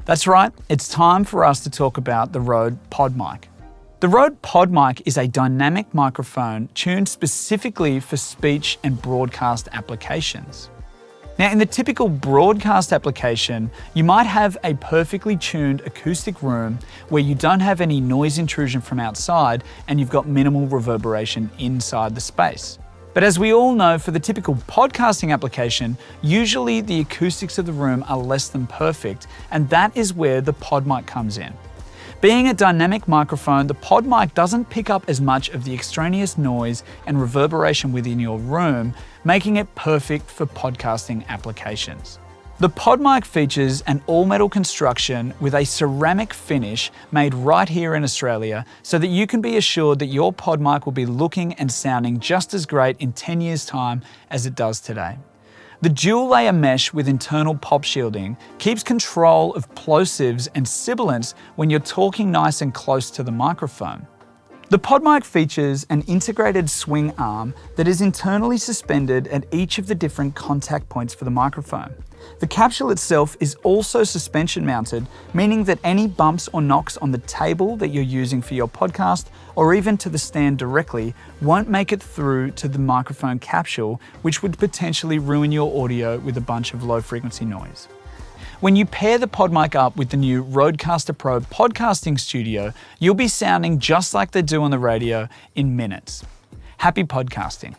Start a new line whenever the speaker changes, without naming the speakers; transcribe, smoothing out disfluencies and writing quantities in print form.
That's right, it's time for us to talk about the Rode PodMic. The Rode PodMic is a dynamic microphone tuned specifically for speech and broadcast applications. Now, in the typical broadcast application, you might have a perfectly tuned acoustic room where you don't have any noise intrusion from outside and you've got minimal reverberation inside the space. But as we all know, for the typical podcasting application, usually the acoustics of the room are less than perfect, and that is where the PodMic comes in. Being a dynamic microphone, the PodMic doesn't pick up as much of the extraneous noise and reverberation within your room, making it perfect for podcasting applications. The PodMic features an all-metal construction with a ceramic finish made right here in Australia so that you can be assured that your PodMic will be looking and sounding just as great in 10 years' time as it does today. The dual-layer mesh with internal pop shielding keeps control of plosives and sibilants when you're talking nice and close to the microphone. The PodMic features an integrated swing arm that is internally suspended at each of the different contact points for the microphone. The capsule itself is also suspension mounted, meaning that any bumps or knocks on the table that you're using for your podcast, or even to the stand directly, won't make it through to the microphone capsule, which would potentially ruin your audio with a bunch of low frequency noise. When you pair the PodMic up with the new Rodecaster Pro podcasting studio, you'll be sounding just like they do on the radio in minutes. Happy podcasting.